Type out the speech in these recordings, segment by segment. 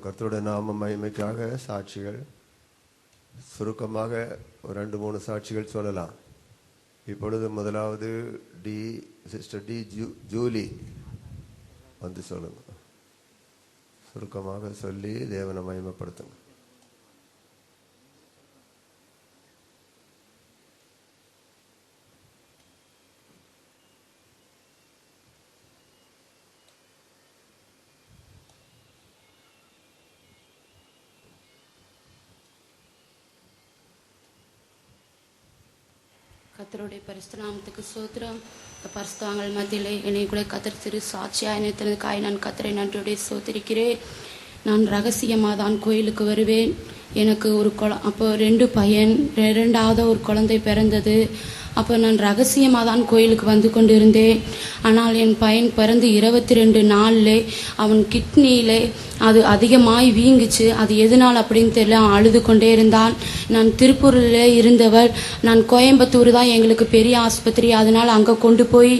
கர்த்தருடைய நாம மகிமைக்காக சாட்சிகள் சுருக்கமாக ஒரு 2-3 சாட்சிகள் சொல்லலாம். இப்பொழுது முதலாவது சிஸ்டர் டி ஜூலி வந்து சொல்லுங்க. சுருக்கமாக சொல்லி தேவனை மகிமைப்படுத்துங்க. கர்த்தருடைய பரிசுத்த நாமத்துக்கு ஸ்தோத்திரம். பரிசுத்தவான்கள் மத்தியிலே என்னை கூட கர்த்தர் சிறு சாட்சியாக நினைத்ததுக்காய் நான் கர்த்தரை நன்றியோடு ஸ்தோத்திரிக்கிறேன். நான் ரகசியமாக தான் கோயிலுக்கு வருவேன். எனக்கு ஒரு அப்போ 2 பையன், 2வது ஒரு குழந்தை பிறந்தது. அப்போ நான் ரகசியமாக தான் கோயிலுக்கு வந்து கொண்டு இருந்தேன். ஆனால் என் பையன் பிறந்து 22 நாளில் அவன் கிட்னியிலே அது அதிகமாய் வீங்குச்சு. அது எதனால் அப்படின்னு தெரியல. அழுது கொண்டே இருந்தான். நான் திருப்பூரில் இருந்தவர். நான் கோயம்புத்தூர் தான் எங்களுக்கு பெரிய ஆஸ்பத்திரி. அதனால் அங்கே கொண்டு போய்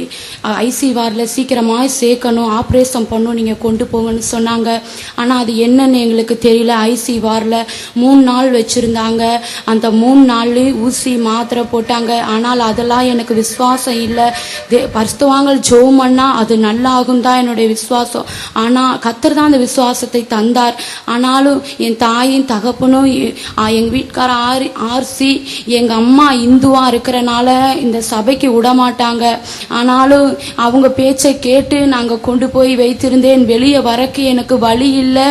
ஐசி வார்டில் சீக்கிரமாக சேர்க்கணும், ஆப்ரேஷன் பண்ணணும், நீங்கள் கொண்டு போங்கன்னு சொன்னாங்க. ஆனால் அது என்னன்னு எங்களுக்கு தெரியல. ஐசி வார்டில் 3 நாள் வச்சுருந்தாங்க. அந்த 3 நாள்லேயும் ஊசி மாத்திரை போட்டாங்க. ஆனால் அதெல்லாம் எனக்கு விசுவாசம் இல்லை. பரிசுத்தவான்கள் ஜெபம் பண்ணா அது நல்லாகும் தான் என்னுடைய விசுவாசம். ஆனால் கர்த்தர் தான் அந்த விசுவாசத்தை தந்தார். ஆனாலும் என் தாயின் தகப்பனும் எங்க வீட்டுக்கார ஆர்சி எங்க அம்மா இந்துவா இருக்கிறனால இந்த சபைக்கு விடமாட்டாங்க. ஆனாலும் அவங்க பேச்சை கேட்டு நாங்க கொண்டு போய் வைத்திருந்தேன். வெளியே வரக்கு எனக்கு வழி இல்லை.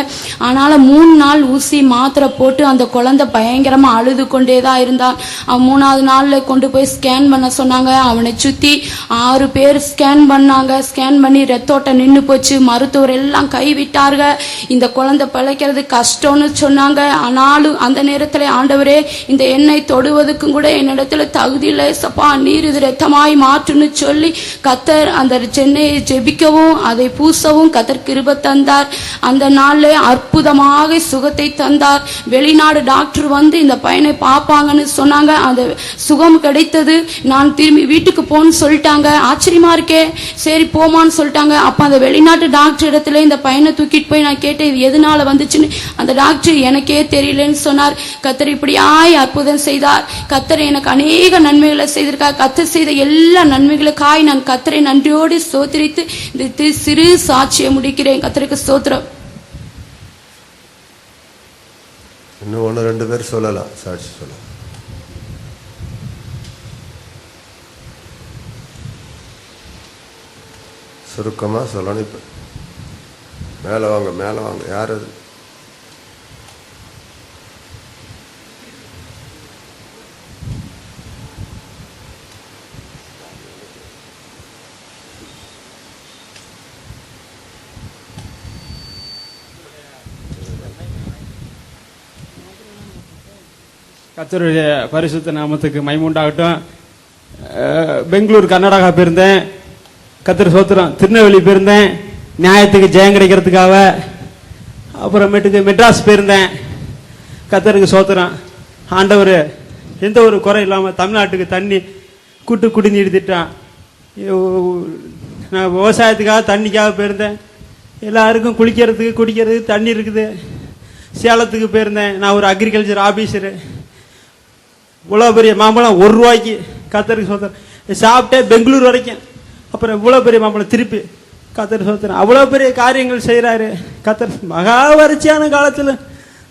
ஆனாலும் 3 நாள் ஊசி மாத்திரை போட்டு அந்த குழந்தை பயங்கரமா அழுது கொண்டே தான் இருந்தான். 3வது நாள்ல கொண்டு போய் ஸ்கேன் பண்ண சொன்னாங்க. அவனை சுத்தி 6 பேர் ஸ்கேன் பண்ணாங்க. ஸ்கேன் பண்ணி ரத்தோட்டம் நின்று போச்சு. மருத்துவர் எல்லாம் கைவிட்டார்கள். இந்த குழந்தை பிழைக்கிறது கஷ்டம்னு சொன்னாங்க. ஆனாலும் அந்த நேரத்தில் ஆண்டவரே இந்த எண்ணெய் தொடுவதற்கும் கூட என்னிடத்துல தகுதி இல்லை சப்பா, நீர் இது ரத்தமாய் மாற்றுன்னு சொல்லி கர்த்தர் அந்த சென்னையை ஜெபிக்கவும் அதை பூசவும் கர்த்தர் கிருபை தந்தார். அந்த நாளில் அற்புதமாக சுகத்தை தந்தார். வெளிநாடு டாக்டர் வந்து இந்த பையனை பார்ப்பாங்கன்னு சொன்னாங்க. அந்த சுகம் கிடைத்தது. நான் திரும்பி வீட்டுக்கு போன்னு சொல்லிட்டாங்க. ஆச்சரியமா இருக்கே, சரி போமான்னு சொல்லிட்டாங்க. அப்ப அந்த வெளிநாட்டு டாக்டர் இடத்துல இந்த பையனை தூக்கிட்டு போய் நான் கேட்டேன், இது எதனால வந்துச்சுன்னு. அந்த டாக்டர் எனக்கே தெரியலன்னு சொன்னார். கர்த்தர் இப்படியாய் அற்புதம் செய்தார். கர்த்தர் எனக்கு அநேக நன்மைகளை செய்திருக்கார். கர்த்தர் செய்த எல்லா நன்மைகளுக்காய் நான் கர்த்தரை நன்றியோடு ஸ்தோத்திரித்து இந்த சிறு சாட்சியை முடிக்கிறேன். கர்த்தருக்கு ஸ்தோத்திரம். இன்னும் 1-2 பேர் சொல்லலாம், சாட்சி சொல்லலாம். சுருக்கமா சொல்லணும். இப்ப மேலே வாங்க. யார் அது? கர்த்தருடைய பரிசுத்த நாமத்துக்கு மகிமை உண்டாகட்டும். பெங்களூர் கர்நாடகா போயிருந்தேன். கர்த்தர் ஸ்தோத்திரம். திருநெல்வேலி போயிருந்தேன் நியாயத்துக்கு ஜெயம் கிடைக்கிறதுக்காக. அப்புறமேட்டுக்கு மெட்ராஸ் போயிருந்தேன். கர்த்தருக்கு ஸ்தோத்திரம். ஆண்டவர் எந்த ஒரு குறை இல்லாமல் தமிழ்நாட்டுக்கு தண்ணி குடிநீர் திட்டம், நான் விவசாயத்துக்காக தண்ணிக்காக போயிருந்தேன். எல்லாருக்கும் குளிக்கிறதுக்கு குடிக்கிறதுக்கு தண்ணி இருக்குது. சேலத்துக்கு போயிருந்தேன். நான் ஒரு அக்ரிகல்ச்சர் ஆஃபீஸரு. இவ்வளோ பெரிய மாம்பழம் 1 ரூபாய்க்கு. கர்த்தருக்கு ஸ்தோத்திரம். சாப்பிட்டே பெங்களூர் வரைக்கும். அப்புறம் இவ்வளோ பெரிய மாம்பழம் திருப்பி. கர்த்தர் ஸ்தோத்திரம். அவ்வளோ பெரிய காரியங்கள் செய்கிறாரு கர்த்தர். மகா வறட்சியான காலத்தில்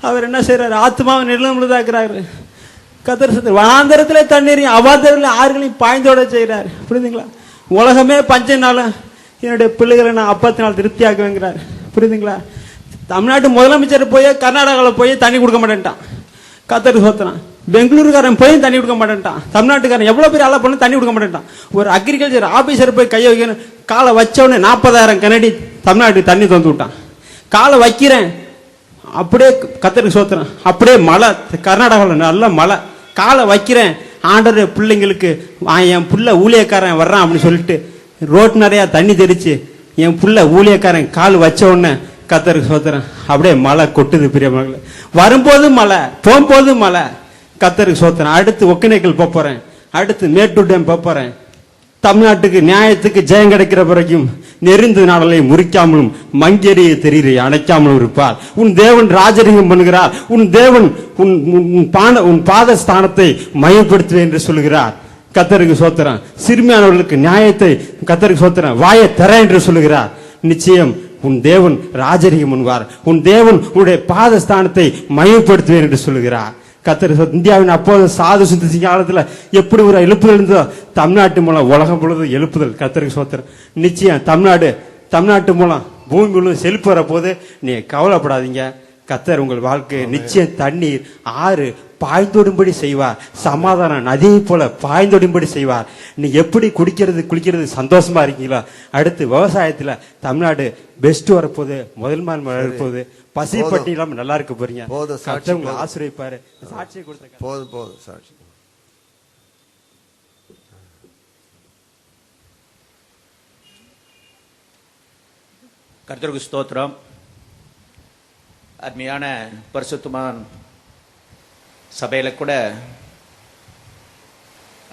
அவர் என்ன செய்கிறாரு? ஆத்மாவை நிர்மலதாக்குறாரு. கர்த்தர் ஸ்தோத்திரம். வனாந்தரத்தில் தண்ணீரையும் அவாந்தரத்தில் ஆறுகளையும் பாய்ந்தோட செய்கிறார். புரியுதுங்களா? உலகமே பஞ்சனாலும் என்னுடைய பிள்ளைகளை நான் அப்பத்தினால் திருப்தியாக்குவேங்கிறார். புரியுதுங்களா? தமிழ்நாட்டு முதலமைச்சர் போய் கர்நாடகாவில் போய் தண்ணி கொடுக்க மாட்டேன்ட்டான். கர்த்தருக்கு ஸ்தோத்திரம். பெங்களூருக்காரன் போய் தண்ணி கொடுக்க மாட்டேன்ட்டான். தமிழ்நாட்டுக்காரன் எவ்வளோ பேர் ஆளா பண்ண தண்ணி கொடுக்க மாட்டேன்ட்டான். ஒரு அக்ரிகல்ச்சர் ஆஃபீஸர் போய் கையை வைக்கணும். காலை வச்சோடனே 40,000 கனடி தமிழ்நாட்டுக்கு தண்ணி தந்து விட்டான். காலை வைக்கிறேன் அப்படியே கர்த்தருக்கு ஸ்தோத்திரம். அப்படியே மழை. கர்நாடகாவில் நல்ல மழை. காலை வைக்கிறேன். ஆண்டவர் பிள்ளைங்களுக்கு என் புள்ள ஊழியக்காரன் வர்றான் அப்படின்னு சொல்லிட்டு ரோட் நிறையா தண்ணி தெரிச்சு என் புள்ள ஊழியக்காரன் கால் வச்ச உடனே கர்த்தருக்கு ஸ்தோத்திரம். அப்படியே மழை கொட்டுது. பெரிய மழை வரும்போது மழை, போகும்போது மழை. கர்த்தருக்கு ஸ்தோத்திரம். அடுத்து ஒகேனக்கல் போறேன். அடுத்து மேட்டூர் டேம் போறேன். தமிழ்நாட்டுக்கு நியாயத்துக்கு ஜெயம் கிடைக்கிற வரைக்கும் நெறிந்த நாடலை முறிக்காமலும் மங்கேறிய தெரியை அணைக்காமலும் இருப்பார். உன் தேவன் ராஜரிகம் பண்ணுகிறார். உன் தேவன் உன் பாத ஸ்தானத்தை மையப்படுத்துவேன் என்று சொல்லுகிறார். கர்த்தருக்கு சோத்திரம். சிறுமியானவர்களுக்கு நியாயத்தை கர்த்தருக்கு சோத்திரம். வாயை தர என்று சொல்லுகிறார். நிச்சயம் உன் தேவன் ராஜரிகம் பண்ணுவார். உன் தேவன் உன்னுடைய பாதஸ்தானத்தை மையப்படுத்துவேன் என்று சொல்லுகிறார். கர்த்தர் இந்தியாவின் அப்போது சாது சுத்தி காலத்துல எப்படி ஒரு எழுப்புதல் இருந்ததோ தமிழ்நாட்டு மூலம் உலகம் முழுவதும் எழுப்புதல். கர்த்தருக்கு சோத்திரம். நிச்சயம் தமிழ்நாட்டு மூலம் பூமி முழுவதும் செழிப்பு வர போது நீ கவலைப்படாதீங்க. கர்த்தர் உங்கள் வாழ்க்கையை நிச்சயம் தண்ணீர் ஆறு பாய்ந்தோடும்படி செய்வார். சமாதானம் நதியை போல பாய்ந்தோடும்படி செய்வார். நீ எப்படி குளிக்கிறது சந்தோஷமா இருக்கீங்களா? அடுத்து விவசாயத்துல தமிழ்நாடு பெஸ்ட் வரப்போகுது. முதல் நாள் வரப்போகுது. பசி பட்டி இல்லாம நல்லா இருக்க போறீங்க. உங்களை ஆசிரியப்பாரு. சாட்சியை கொடுத்த போதும் சாட்சி. கர்த்தருக்கு ஸ்தோத்திரம். அருமையான பரிசுத்தமான் சபையில கூட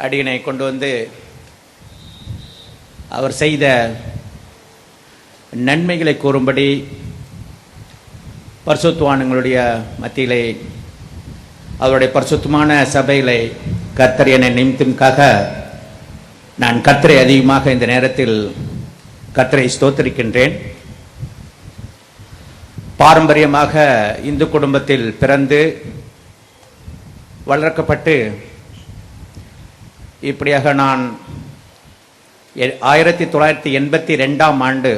அடியனை கொண்டு வந்து அவர் செய்த நன்மைகளை கூறும்படி பரிசுத்தவான்களுடைய மத்தியிலே அவருடைய பரிசுத்தமான சபையிலே கர்த்தர் என்னை நிமித்தம்காக நான் கர்த்தரை அதிகமாக இந்த நேரத்தில் கர்த்தரை ஸ்தோத்திரிக்கின்றேன். பாரம்பரியமாக இந்து குடும்பத்தில் பிறந்து வளர்க்கப்பட்டு இப்படியாக நான் 1982ஆம் ஆண்டு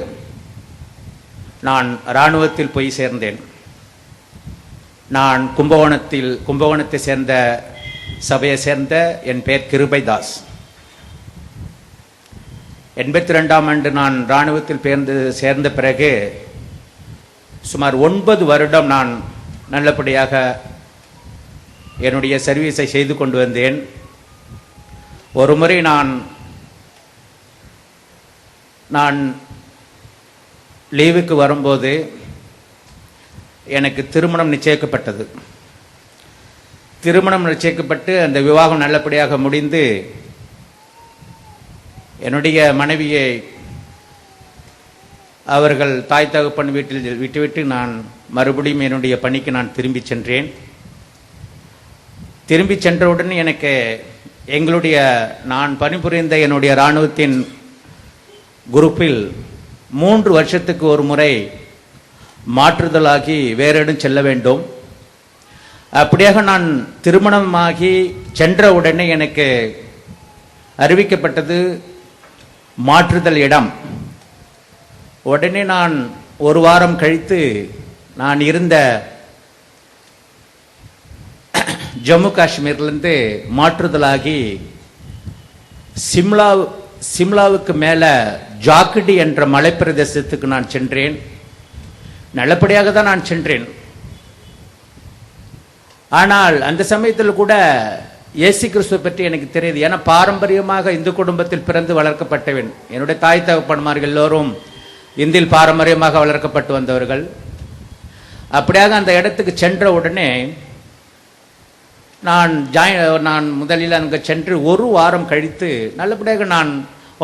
நான் இராணுவத்தில் போய் சேர்ந்தேன். நான் கும்பகோணத்தை சேர்ந்த சபையை சேர்ந்த என் பெயர் கிருபைதாஸ். 82ஆம் ஆண்டு நான் இராணுவத்தில் சேர்ந்த பிறகு சுமார் 9 வருடம் நான் நல்லபடியாக என்னுடைய சர்வீஸை செய்து கொண்டு வந்தேன். ஒரு முறை நான் லீவுக்கு வரும்போது எனக்கு திருமணம் நிச்சயிக்கப்பட்டது. திருமணம் நிச்சயிக்கப்பட்டு அந்த விவாகம் நல்லபடியாக முடிந்து என்னுடைய மனைவியை அவர்கள் தாய் தகப்பன் வீட்டில் விட்டுவிட்டு நான் மறுபடியும் என்னுடைய பணிக்கு நான் திரும்பி சென்றேன். திரும்பி சென்றவுடன் எனக்கு நான் பணிபுரிந்த என்னுடைய இராணுவத்தின் குரூப்பில் 3 வருஷத்துக்கு ஒரு முறை மாற்றுதலாகி வேறு இடம் செல்ல வேண்டும். அப்படியாக நான் திருமணமாகி சென்றவுடனே எனக்கு அறிவிக்கப்பட்டது மாற்றுதல் இடம். உடனே நான் 1 வாரம் கழித்து நான் இருந்த ஜம்மு காஷ்மீர்லேருந்து மாற்றுதலாகி சிம்லாவுக்கு மேல ஜாக்கடி என்ற மலைப்பிரதேசத்துக்கு நான் சென்றேன். நல்லபடியாக தான் நான் சென்றேன். ஆனால் அந்த சமயத்தில் கூட இயேசு கிறிஸ்துவை பற்றி எனக்கு தெரியுது. ஏன்னா பாரம்பரியமாக இந்து குடும்பத்தில் பிறந்து வளர்க்கப்பட்டவன். என்னுடைய தாய் தகப்பன்மார்கள் எல்லோரும் இந்தியில் பாரம்பரியமாக வளர்க்கப்பட்டு வந்தவர்கள். அப்படியாக அந்த இடத்துக்கு சென்ற உடனே நான் முதலில் அங்கே சென்று 1 வாரம் கழித்து நல்லபடியாக நான்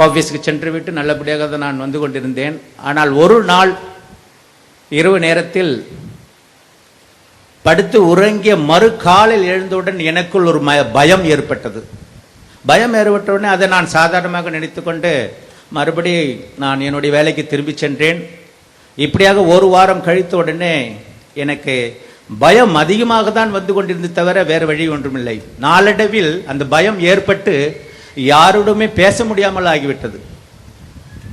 ஆஃபீஸுக்கு சென்று விட்டு நல்லபடியாக தான் நான் வந்து கொண்டிருந்தேன். ஆனால் ஒரு நாள் இரவு நேரத்தில் படுத்து உறங்கிய மறுகாலில் எழுந்தவுடன் எனக்குள் ஒரு பயம் ஏற்பட்டது. பயம் ஏற்பட்டவுடனே அதை நான் சாதாரணமாக நினைத்து கொண்டு மறுபடி நான் என்னுடைய வேலைக்கு திரும்பி சென்றேன். இப்படியாக 1 வாரம் கழித்த உடனே எனக்கு பயம் அதிகமாக தான் வந்து கொண்டிருந்தது தவிர வேறு வழி ஒன்றுமில்லை. நாளடைவில் அந்த பயம் ஏற்பட்டு யாருடமே பேச முடியாமல் ஆகிவிட்டது.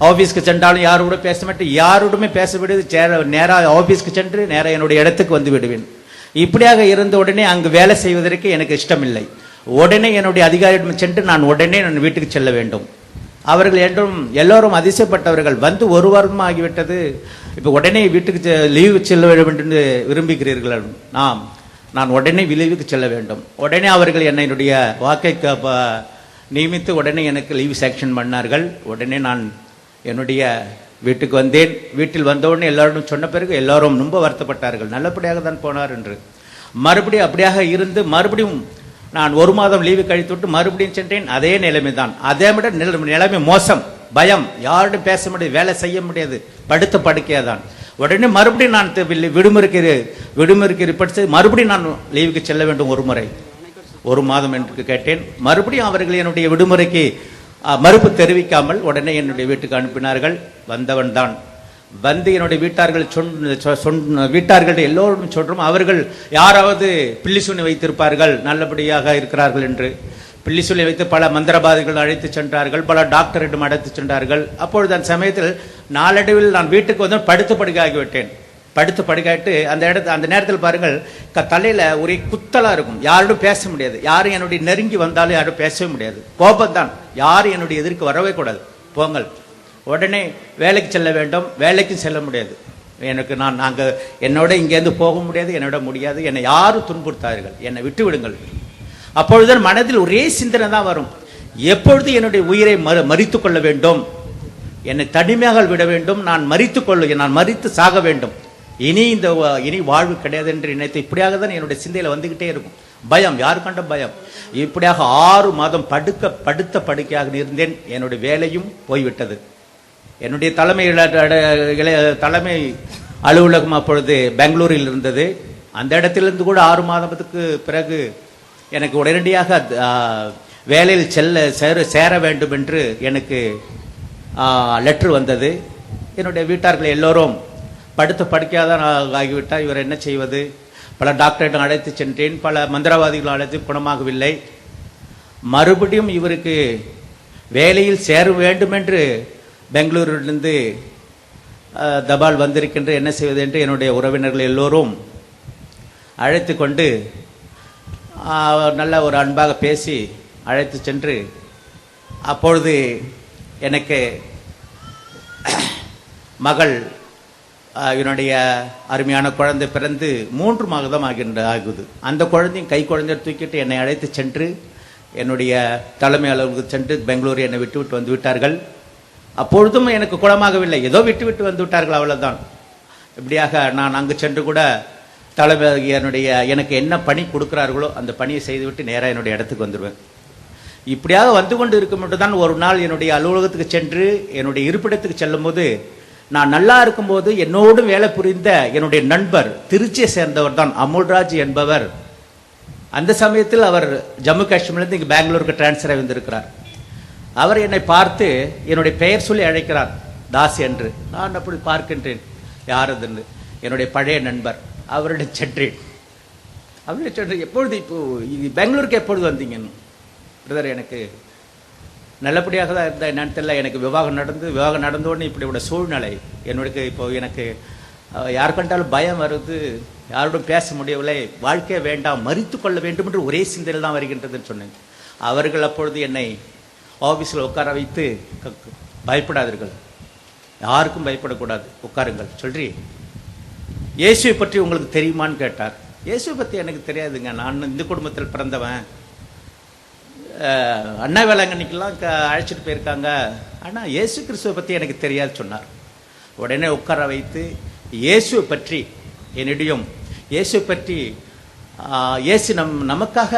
ஆஃபீஸ்க்கு சென்றாலும் யாரோட பேச மாட்டேன், யாரோடுமே பேச விடுவது. நேராக ஆஃபீஸ்க்கு சென்று நேராக என்னுடைய இடத்துக்கு வந்து விடுவேன். இப்படியாக இருந்த உடனே அங்கு வேலை செய்வதற்கு எனக்கு இஷ்டமில்லை. உடனே என்னுடைய அதிகாரியிடம் சென்று நான் உடனே வீட்டுக்கு செல்ல வேண்டும். அவர்கள் எல்லோரும் அதிசயப்பட்டவர்கள். வந்து 1 வாரம் ஆகிவிட்டது, இப்போ உடனே வீட்டுக்கு லீவு செல்ல வேண்டும் என்று விரும்புகிறீர்கள். நான் உடனே லீவுக்கு செல்ல வேண்டும். உடனே அவர்கள் என்னுடைய வாக்கை நியமித்து உடனே எனக்கு லீவ் செக்ஷன் பண்ணார்கள். உடனே நான் என்னுடைய வீட்டுக்கு வந்தேன். வீட்டில் வந்தவுடனே எல்லாரும் சொன்ன பிறகு எல்லாரும் ரொம்ப வருத்தப்பட்டார்கள். நல்லபடியாக தான் போனார் என்று. மறுபடியும் அப்படியாக இருந்து மறுபடியும் நான் 1 மாதம் லீவு கழித்து விட்டு மறுபடியும் சென்றேன். அதே நிலைமை தான். அதை விட நிலைமை மோசம். பயம், யாருடன் பேச முடியாது, வேலை செய்ய முடியாது, படுத்த படுக்கையா தான். உடனே மறுபடியும் நான் விடுமுறைக்கு படித்து மறுபடியும் நான் லீவுக்கு செல்ல வேண்டும். ஒரு மாதம் என்று கேட்டேன். மறுபடியும் அவர்கள் என்னுடைய விடுமுறைக்கு மறுப்பு தெரிவிக்காமல் உடனே என்னுடைய வீட்டுக்கு அனுப்பினார்கள். வந்தவன் தான் வந்து என்னுடைய வீட்டார்கள் எல்லோரும் சொல்றோம், அவர்கள் யாராவது பில்லிசூனி வைத்திருப்பார்கள், நல்லபடியாக இருக்கிறார்கள் என்று. பில்லிசூனி வைத்து பல மந்திரவாதிகள் அழைத்து சென்றார்கள், பல டாக்டரிடம் அழைத்து சென்றார்கள். அப்பொழுது அந்த சமயத்தில் நாளடைவில் நான் வீட்டுக்கு வந்து படுத்து படுக்கையாகிவிட்டேன். படுத்து படுக்காயிட்டு அந்த நேரத்தில் பாருங்கள், தலையில ஒரே குத்தலா இருக்கும், யாரோடும் பேச முடியாது. யாரும் என்னுடைய நெருங்கி வந்தாலும் யாரும் பேசவே முடியாது. கோபம் தான், யாரும் என்னுடைய எதிர்க்கு வரவே கூடாது, போங்கள். உடனே வேலைக்கு செல்ல வேண்டும், வேலைக்கும் செல்ல முடியாது. நாங்கள் என்னோட இங்கேருந்து போக முடியாது, என்னோட முடியாது, என்னை யாரும் துன்புறுத்தார்கள், என்னை விட்டு விடுங்கள். அப்பொழுதுதான் மனதில் ஒரே சிந்தனை தான் வரும், எப்பொழுது என்னுடைய உயிரை மறித்து கொள்ள வேண்டும், என்னை தனிமையாக விட வேண்டும், நான் மறித்து சாக வேண்டும், இனி வாழ்வு கிடையாது என்று நினைத்து இப்படியாக தான் என்னுடைய சிந்தையில வந்துகிட்டே இருக்கும். பயம், யாரு கண்ட பயம். இப்படியாக 6 மாதம் படுத்த படுக்கையாக இருந்தேன். என்னுடைய வேலையும் போய்விட்டது. என்னுடைய தலைமை அலுவலகம் அப்பொழுது பெங்களூரில் இருந்தது. அந்த இடத்திலிருந்து கூட 6 மாதத்துக்கு பிறகு எனக்கு உடனடியாக வேலையில் சேர வேண்டும் என்று எனக்கு லெட்டர் வந்தது. என்னுடைய வீட்டார்கள் எல்லோரும் படுத்த படுக்கையாதான் ஆகிவிட்டார், இவர் என்ன செய்வது? பல டாக்டரிடம் அழைத்து சென்றேன், பல மந்திரவாதிகள் அழைத்து குணமாகவில்லை. மறுபடியும் இவருக்கு வேலையில் சேர வேண்டும் என்று பெங்களூரிலிருந்து தபால் வந்திருக்கின்ற, என்ன செய்வது என்று என்னுடைய உறவினர்கள் எல்லோரும் அழைத்து கொண்டு நல்ல ஒரு அன்பாக பேசி அழைத்து சென்று, அப்பொழுது எனக்கு மகள் என்னுடைய அருமையான குழந்தை பிறந்து 3 மாதம் ஆகுது. அந்த குழந்தையும் கை குழந்தையை தூக்கிட்டு என்னை அழைத்து சென்று என்னுடைய தலைமை அலுவலகத்துக்கு சென்று பெங்களூரு என்னை விட்டு வந்து விட்டார்கள். அப்பொழுதும் எனக்கு குணமாகவில்லை, ஏதோ விட்டு வந்து விட்டார்கள், அவ்வளவுதான். இப்படியாக நான் அங்கு சென்று கூட தலைமை எனக்கு என்ன பணி கொடுக்கிறார்களோ அந்த பணியை செய்துவிட்டு நேராக என்னுடைய இடத்துக்கு வந்துடுவேன். இப்படியாக வந்து கொண்டு இருக்கும் மட்டும்தான் ஒரு நாள் என்னுடைய அலுவலகத்துக்கு சென்று என்னுடைய இருப்பிடத்துக்கு செல்லும் போது, நான் நல்லா இருக்கும்போது என்னோடு வேலை புரிந்த என்னுடைய நண்பர், திருச்சியை சேர்ந்தவர் தான் அமுல்ராஜ் என்பவர், அந்த சமயத்தில் அவர் ஜம்மு காஷ்மீர்லேருந்து இங்கே பெங்களூருக்கு டிரான்ஸ்ஃபர் ஆகி வந்திருக்கிறார். அவர் என்னை பார்த்து என்னுடைய பெயர் சொல்லி அழைக்கிறார், தாஸ் என்று. நான் அப்படி பார்க்கின்றேன், யார் அதுன்னு. என்னுடைய பழைய நண்பர். அவருடைய சென்றேன். எப்பொழுது இப்போ பெங்களூருக்கு எப்பொழுது வந்தீங்கன்னு? பிரதர், எனக்கு நல்லபடியாக தான் இருந்தால் என்னன்னு தெரியல, எனக்கு விவாகம் நடந்தோடனே இப்படி ஒரு சூழ்நிலை எனக்கு யார் கண்டாலும் பயம் வருது, யாரோடும் பேச முடியவில்லை, வாழ்க்கையை வேண்டாம், மறித்து கொள்ள வேண்டும் என்று ஒரே சிந்தையில் தான் வருகின்றதுன்னு சொன்னேன். அவர்கள் அப்பொழுது என்னை ஆஃபீஸில் உட்கார வைத்து, பயப்படாதீர்கள், யாருக்கும் பயப்படக்கூடாது, உட்காருங்கள், சொல்றி இயேசுவை பற்றி உங்களுக்கு தெரியுமான்னு கேட்டார். இயேசுவை பற்றி எனக்கு தெரியாதுங்க, நான் இந்த குடும்பத்தில் பிறந்தவன், அண்ணா வேளாங்கண்ணிக்கெல்லாம் அழைச்சிட்டு போயிருக்காங்க, ஆனால் இயேசு கிறிஸ்துவை பற்றி எனக்கு தெரியாது சொன்னார். உடனே உட்கார வைத்து இயேசுவை பற்றி என்னிடையும், இயேசுவை பற்றி இயேசு நமக்காக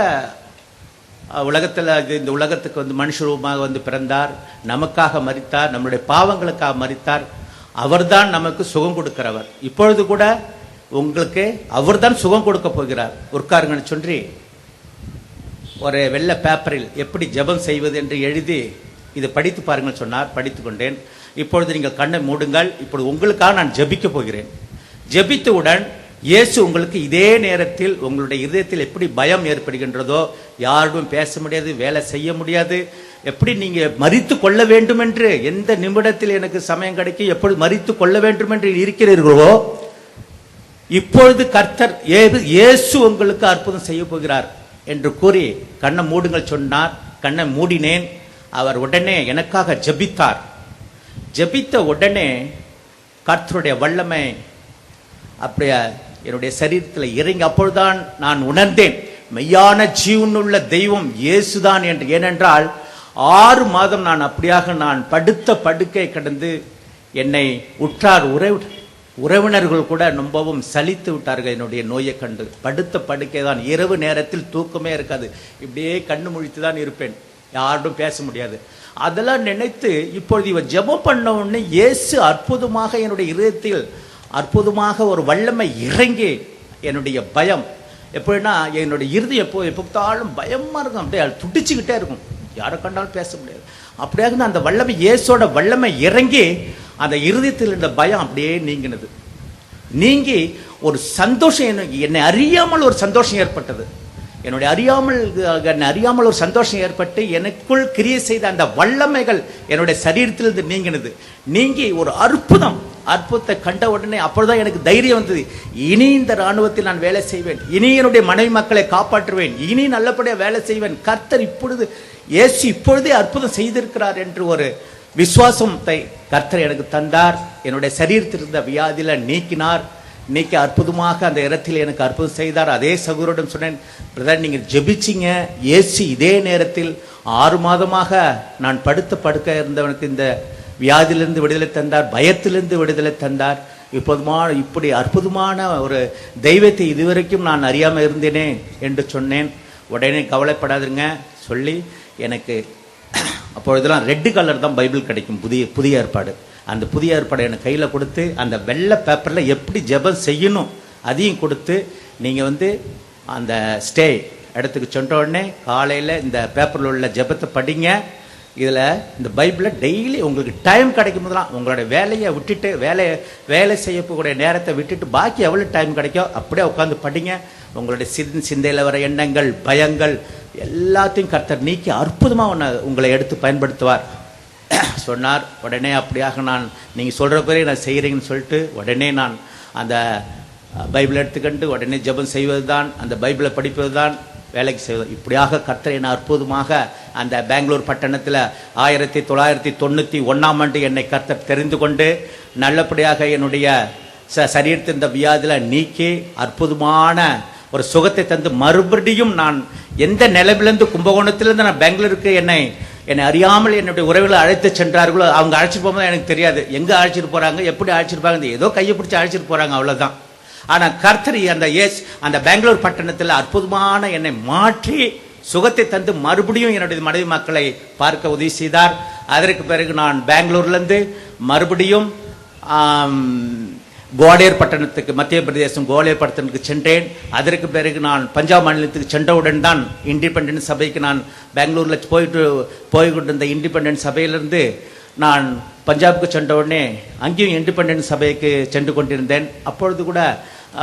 இந்த உலகத்துக்கு வந்து மனுஷரூபமாக வந்து பிறந்தார், நமக்காக மரித்தார், நம்முடைய பாவங்களுக்காக மரித்தார், அவர்தான் நமக்கு சுகம் கொடுக்கிறவர், இப்பொழுது கூட உங்களுக்கு அவர்தான் சுகம் கொடுக்க போகிறார், உட்காருங்கன்னு சொல்லி ஒரு வெள்ளை பேப்பரில் எப்படி ஜெபம் செய்வது என்று எழுதி இதை படித்து பாருங்கள் சொன்னார். படித்து கொண்டேன். இப்பொழுது நீங்கள் கண்ணை மூடுங்கள், இப்பொழுது உங்களுக்காக நான் ஜெபிக்க போகிறேன். ஜெபித்தவுடன் இயேசு உங்களுக்கு இதே நேரத்தில் உங்களுடைய இதயத்தில் எப்படி பயம் ஏற்படுகின்றதோ, யாரும் பேச முடியாது, வேலை செய்ய முடியாது, எப்படி நீங்க மரித்து கொள்ள வேண்டும் என்று எந்த நிமிடத்தில் எனக்கு சமயம் கிடைக்கும், எப்பொழுது மரித்து கொள்ள வேண்டும் என்று இருக்கிறீர்களோ, இப்பொழுது கர்த்தர் இயேசு உங்களுக்கு அற்புதம் செய்ய போகிறார் என்று கூறி கண்ணை மூடுங்கள் சொன்னார். கண்ணை மூடினேன். அவர் உடனே எனக்காக ஜெபித்தார். ஜெபித்த உடனே கர்த்தருடைய வல்லமை அப்படியே என்னுடைய சரீரத்தில் இறங்கி, அப்பொழுதுதான் நான் உணர்ந்தேன் மெய்யான ஜீவனுள்ள தெய்வம் இயேசுதான் என்று. ஏனென்றால் 6 மாதம் நான் அப்படியாக படுத்த படுக்கை கிடந்து என்னை உற்றார் உறவினர்கள் கூட ரொம்பவும் சலித்து விட்டார்கள் என்னுடைய நோயை கண்டு. படுத்த படுக்கை தான், இரவு நேரத்தில் தூக்கமே இருக்காது, இப்படியே கண்ணு முழித்து தான் இருப்பேன். யாரும் பேச முடியாது. அதெல்லாம் நினைத்து இப்பொழுது இவர் ஜெபம் பண்ண உடனே இயேசு அற்புதமாக என்னுடைய இதயத்தில் அற்புதமாக ஒரு வல்லமை இறங்கி என்னுடைய பயம் எப்படின்னா என்னுடைய இருதயம் எப்போதாலும் பயமா இருக்கும், அப்படியே துடிச்சுக்கிட்டே இருக்கும், யாரை கண்டாலும் பேச முடியாது. அப்படியாக அந்த வல்லமை இயேசோட வல்லமை இறங்கி அந்த இருதயத்தில் இருந்த பயம் அப்படியே நீங்கினது. நீங்கி ஒரு சந்தோஷம், என்னை அறியாமல் ஒரு சந்தோஷம் ஏற்பட்டது. என்னை அறியாமல் ஒரு சந்தோஷம் ஏற்பட்டு எனக்குள் கிரியை செய்த அந்த வல்லமைகள் என்னுடைய சரீரத்திலிருந்து நீங்கினது. நீங்கி ஒரு அற்புதத்தை கண்ட உடனே அப்பொழுதுதான் எனக்கு தைரியம் வந்தது. இனி இந்த இராணுவத்தில் நான் வேலை செய்வேன், இனி என்னுடைய மனைவி மக்களை காப்பாற்றுவேன், இனி நல்லபடியாக வேலை செய்வேன். கர்த்தர் இயேசு இப்பொழுதே அற்புதம் செய்திருக்கிறார் என்று ஒரு விசுவாசத்தை கர்த்தர் எனக்கு தந்தார். என்னுடைய சரீரத்தில் இருந்த வியாதியில நீக்கி அற்புதமாக அந்த இடத்தில் எனக்கு அற்புதம் செய்தார். அதே சகோதரிடம் சொன்னேன், பிரதர் நீங்கள் ஜெபிச்சிங்க, இயேசு இதே நேரத்தில் 6 மாதமாக நான் படுக்க இருந்தவனுக்கு இந்த வியாதியிலிருந்து விடுதலை தந்தார், பயத்திலிருந்து விடுதலை தந்தார். இப்படி அற்புதமான ஒரு தெய்வத்தை இதுவரைக்கும் நான் அறியாமல் இருந்தேனே என்று சொன்னேன். உடனே கவலைப்படாதுங்க சொல்லி எனக்கு அப்பொழுதெல்லாம் ரெட் கலர் தான் பைபிள் கிடைக்கும், புதிய ஏற்பாடு. அந்த புதிய ஏற்பாடு எனக்கு கையில் கொடுத்து அந்த வெள்ளை பேப்பரில் எப்படி ஜெபம் செய்யணும் அதையும் கொடுத்து நீங்கள் அந்த ஸ்டே இடத்துக்கு சென்ற உடனே காலையில் இந்த பேப்பரில் உள்ள ஜெபத்தை படிங்க. இதில் இந்த பைபிளை டெய்லி உங்களுக்கு டைம் கிடைக்கும் போதெல்லாம் உங்களோட வேலையை விட்டுட்டு வேலை செய்யக்கூடிய நேரத்தை விட்டுட்டு பாக்கி எவ்வளோ டைம் கிடைக்கும் அப்படியே உட்காந்து படிங்க. உங்களுடைய சிந்தையில் வர எண்ணங்கள், பயங்கள் எல்லாத்தையும் கர்த்தர் நீக்கி அற்புதமாக உங்களை எடுத்து பயன்படுத்துவார் சொன்னார். உடனே அப்படியாக நீங்கள் சொல்கிற பிறகு நான் செய்கிறீங்கன்னு சொல்லிட்டு உடனே நான் அந்த பைபிளை எடுத்துக்கண்டு உடனே ஜெபம் செய்வது தான், அந்த பைபிளை படிப்பது தான், வேலைக்கு செய்வது. இப்படியாக கர்த்தர் என்னை அற்புதமாக அந்த பெங்களூர் பட்டணத்தில் 1991 ஆண்டு என்னை கர்த்தர் தெரிந்து கொண்டு நல்லபடியாக என்னுடைய சரீரத்தில் இந்த வியாதியில் நீக்கி அற்புதமான ஒரு சுகத்தை தந்து மறுபடியும் நான் எந்த நிலையிலிருந்து கும்பகோணத்திலிருந்து நான் பெங்களூருக்கு என்னை அறியாமல் என்னுடைய உறவுகளை அழைத்து சென்றார்களோ அவங்க அழைச்சிட்டு போகும்போது எனக்கு தெரியாது எங்கே அழைச்சிட்டு போகிறாங்க, எப்படி அழைச்சிட்டு போகிறாங்க, ஏதோ கையை பிடிச்சி அழைச்சிட்டு போகிறாங்க, அவ்வளோதான். ஆனால் கர்த்தர் அந்த பெங்களூர் பட்டணத்தில் அற்புதமான என்னை மாற்றி சுகத்தை தந்து மறுபடியும் என்னுடைய மனைவி மக்களை பார்க்க உதவி செய்தார். அதற்கு பிறகு நான் பெங்களூர்லேருந்து மறுபடியும் குவாலியர் பட்டணத்துக்கு, மத்திய பிரதேசம் குவாலியர் பட்டணத்துக்கு சென்றேன். அதற்கு பிறகு நான் பஞ்சாப் மாநிலத்துக்கு சென்றவுடன் தான் இண்டிபெண்டன்ஸ் சபைக்கு நான் பெங்களூரில் போய்கொண்டிருந்த இண்டிபெண்டன்ஸ் சபையிலிருந்து நான் பஞ்சாபுக்கு சென்ற உடனே அங்கேயும் இண்டிபெண்டன்ஸ் சபைக்கு சென்று கொண்டிருந்தேன். அப்பொழுது கூட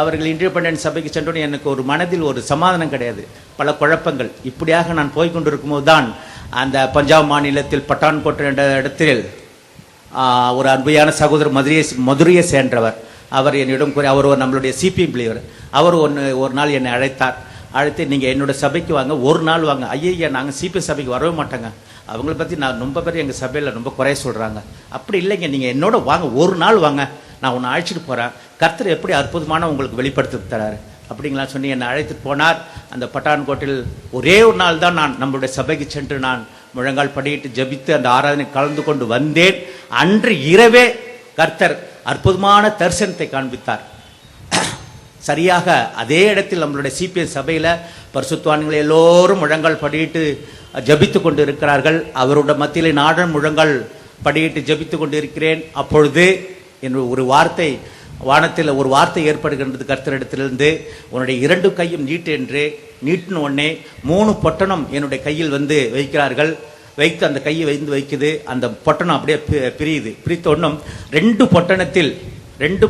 அவர்கள் இண்டிபெண்டன்ஸ் சபைக்கு சென்றோடனே எனக்கு ஒரு மனதில் ஒரு சமாதானம் கிடையாது, பல குழப்பங்கள். இப்படியாக நான் போய்கொண்டிருக்கும் போது தான் அந்த பஞ்சாப் மாநிலத்தில் பட்டான்கோட் என்ற இடத்தில் ஒரு அன்பையான சகோதரர் மதுரையை சேர்ந்தவர், அவர் என்னிடம் கூறி, அவர் நம்மளுடைய சிபிஎம் பிளேவர், அவர் ஒரு நாள் என்னை அழைத்து நீங்கள் என்னோட சபைக்கு வாங்க, ஒரு நாள் வாங்க. ஐயா நாங்கள் சிபிஎம் சபைக்கு வரவே மாட்டோங்க, அவங்கள பற்றி நான் ரொம்ப பேர் எங்கள் சபையில் ரொம்ப குறைய சொல்கிறாங்க. அப்படி இல்லைங்க, நீங்கள் என்னோட வாங்க, ஒரு நாள் வாங்க, நான் உன்னை அழைச்சிட்டு போகிறேன், கர்த்தர் எப்படி அற்புதமான உங்களுக்கு வெளிப்படுத்தி தராரு அப்படிங்களா சொல்லி என்னை அழைத்துட்டு போனார். அந்த பட்டான்கோட்டில் ஒரே ஒரு நாள் தான் நான் நம்மளுடைய சபைக்கு சென்று நான் முழங்கால் படியிட்டு ஜபித்து அந்த ஆராதனை கலந்து கொண்டு வந்தேன். அன்று இரவே கர்த்தர் அற்புதமான தரிசனத்தை காண்பித்தார். சரியாக அதே இடத்தில் நம்மளுடைய சிபிஎம் சபையில் பரிசுத்தவான்கள் எல்லோரும் முழங்கால் படியிட்டு ஜபித்து கொண்டு இருக்கிறார்கள். அவருடைய மத்தியில் நாடன் முழங்கால் படியிட்டு ஜபித்து கொண்டு இருக்கிறேன். அப்பொழுது ஒரு வார்த்தை, வானத்தில் ஒரு வார்த்தை ஏற்படுகின்றது கர்த்தரிடத்திலிருந்து, உன்னுடைய 2 கையும் நீட்டு என்று. நீட்டின உடனே 3 பொட்டணம் என்னுடைய கையில் வைக்கிறார்கள். வைத்து அந்த கையை வைக்குது, அந்த பொட்டணம் அப்படியே பிரித்த ஒன்றும் 2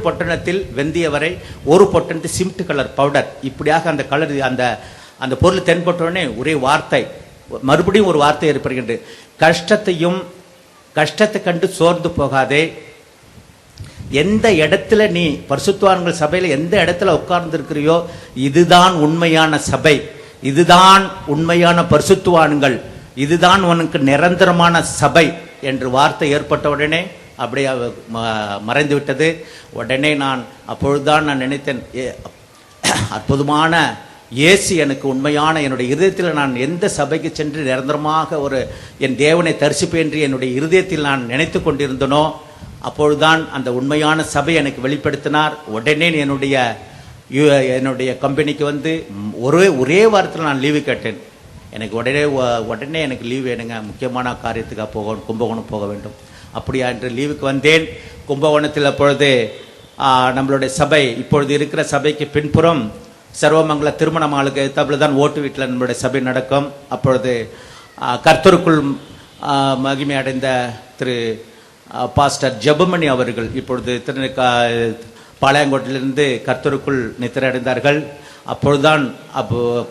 பொட்டணத்தில் வெந்தய வரை, 1 பொட்டணத்தில் சிமெண்ட் கலர் பவுடர், இப்படியாக அந்த கலர் அந்த பொருள் தென்பட்டோடனே ஒரே வார்த்தை, மறுபடியும் ஒரு வார்த்தை ஏற்படுகின்றது. கஷ்டத்தை கண்டு சோர்ந்து போகாதே, எந்த இடத்துல நீ பரிசுத்தவான்கள் சபையில் எந்த இடத்துல உட்கார்ந்து இருக்கிறியோ இதுதான் உண்மையான சபை, இதுதான் உண்மையான பரிசுத்தவான்கள், இதுதான் உனக்கு நிரந்தரமான சபை என்று வார்த்தை ஏற்பட்ட உடனே அப்படியே மறைந்து விட்டது. உடனே அப்பொழுதுதான் நான் நினைத்தேன், அற்புதமான இயேசு எனக்கு உண்மையான என்னுடைய இருதயத்தில் நான் எந்த சபைக்கு சென்று நிரந்தரமாக என் தேவனை தரிசிப்பேன் என்று என்னுடைய இருதயத்தில் நான் நினைத்து கொண்டிருந்தனோ அப்பொழுதுதான் அந்த உண்மையான சபை எனக்கு வெளிப்படுத்தினார். உடனே என்னுடைய கம்பெனிக்கு ஒரே வாரத்தில் நான் லீவு கேட்டேன். எனக்கு உடனே எனக்கு லீவ் வேணுங்க, முக்கியமான காரியத்துக்காக போகணும், கும்பகோணம் போக வேண்டும். அப்படியா என்று லீவுக்கு வந்தேன். கும்பகோணத்தில் அப்பொழுது நம்மளுடைய சபை, இப்பொழுது இருக்கிற சபைக்கு பின்புறம் சர்வமங்கல திருமண மாளுக்கு எத்தாப்புல தான் ஓட்டு வீட்டில் நம்மளுடைய சபை நடக்கும். அப்பொழுது கர்த்தருக்குள் மகிமை அடைந்த திரு பாஸ்டர் ஜெபமணி அவர்கள் இப்பொழுது பாளையங்கோட்டிலிருந்து கர்த்தருக்குள் நித்திரை அடைந்தார்கள். அப்பொழுதுதான்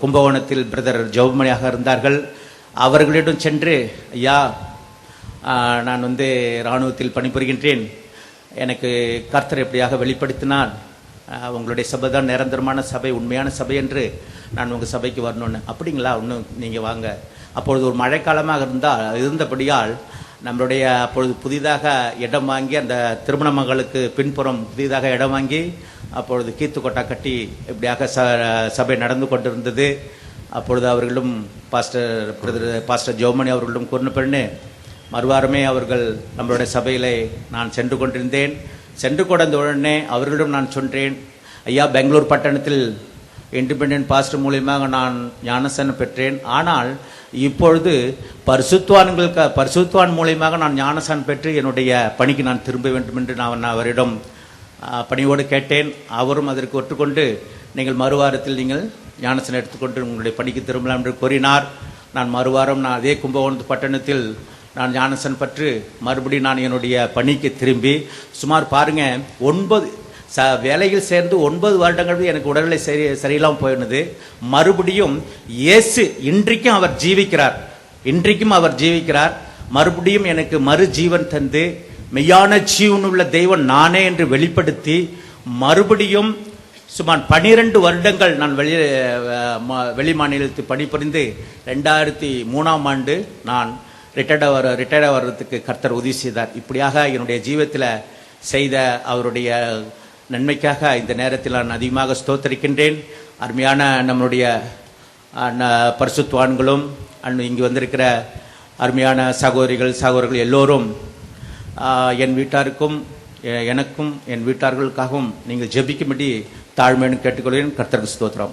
கும்பகோணத்தில் பிரதர் ஜெபமணியாக இருந்தார்கள். அவர்களிடம் சென்று, ஐயா, நான் இராணுவத்தில் பணிபுரிகின்றேன், எனக்கு கர்த்தர் எப்படியாக வெளிப்படுத்தினார், உங்களுடைய சபை தான் நிரந்தரமான சபை, உண்மையான சபை என்று நான் உங்கள் சபைக்கு வரணும்னு. அப்படிங்களா, இன்னும் நீங்கள் வாங்க. அப்பொழுது ஒரு மழைக்காலமாக இருந்தபடியால் நம்மளுடைய அப்பொழுது புதிதாக இடம் வாங்கி, அந்த திருமண மகளுக்கு பின்புறம் புதிதாக இடம் வாங்கி அப்பொழுது கீத்து கொட்டா கட்டி இப்படியாக சபை நடந்து கொண்டிருந்தது. அப்பொழுது அவர்களும் பாஸ்டர் ஜெபமணி அவர்களிடம் கூறின பெண்ணு மறுவாரமே அவர்கள் நம்மளுடைய சபையிலே நான் சென்று கொண்டிருந்தேன். சென்று கொண்ட உடனே அவர்களிடம் நான் சொன்னேன், ஐயா, பெங்களூர் பட்டணத்தில் இண்டிபெண்டன்ட் பாஸ்டர் மூலியமாக நான் ஞானஸ்தானம் பெற்றேன். ஆனால் இப்பொழுது பரிசுத்தவான் மூலியமாக நான் ஞானஸ்தானம் பெற்று என்னுடைய பணிக்கு நான் திரும்ப வேண்டும் என்று நான் அவரிடம் பணியோடு கேட்டேன். அவரும் அதற்கு ஒற்றுக்கொண்டு, நீங்கள் மறுவாரத்தில் நீங்கள் ஞானஸ்தானம் எடுத்துக்கொண்டு உங்களுடைய பணிக்கு திரும்பலாம் என்று கூறினார். நான் மறுவாரம் அதே கும்பகோணம் பட்டணத்தில் நான் ஞானஸ்தானம் பெற்று மறுபடியும் நான் என்னுடைய பணிக்கு திரும்பி, சுமார் பாருங்க, 9 வேலையில் சேர்ந்து 9 வருடங்கள் எனக்கு உடல்நிலை சரியில்லாமல் போயிடுது. மறுபடியும் இயேசு இன்றைக்கும் அவர் ஜீவிக்கிறார். மறுபடியும் எனக்கு மறு ஜீவன் தந்து மெய்யான ஜீவனுள்ள தெய்வம் நானே என்று வெளிப்படுத்தி மறுபடியும் சுமார் 12 வருடங்கள் நான் வெளி மாநிலத்தில் பணிபுரிந்து 2003ஆம் ஆண்டு நான் ரிட்டையர்ட் ஆகிறதுக்கு கர்த்தர் உதவி செய்தார். இப்படியாக என்னுடைய ஜீவத்தில் செய்த அவருடைய நன்மைக்காக இந்த நேரத்தில் நான் அதிகமாக ஸ்தோத்தரிக்கின்றேன். அருமையான நம்மளுடைய பரிசுத்தவான்களும் இங்கு வந்திருக்கிற அருமையான சகோதரர்கள் எல்லோரும் என் வீட்டாருக்கும் எனக்கும் என் வீட்டார்களுக்காகவும் நீங்கள் ஜெபிக்கும்படி தாழ்மையுடன் கேட்டுக்கொள்கிறேன். கர்த்தருக்கு ஸ்தோத்திரம்.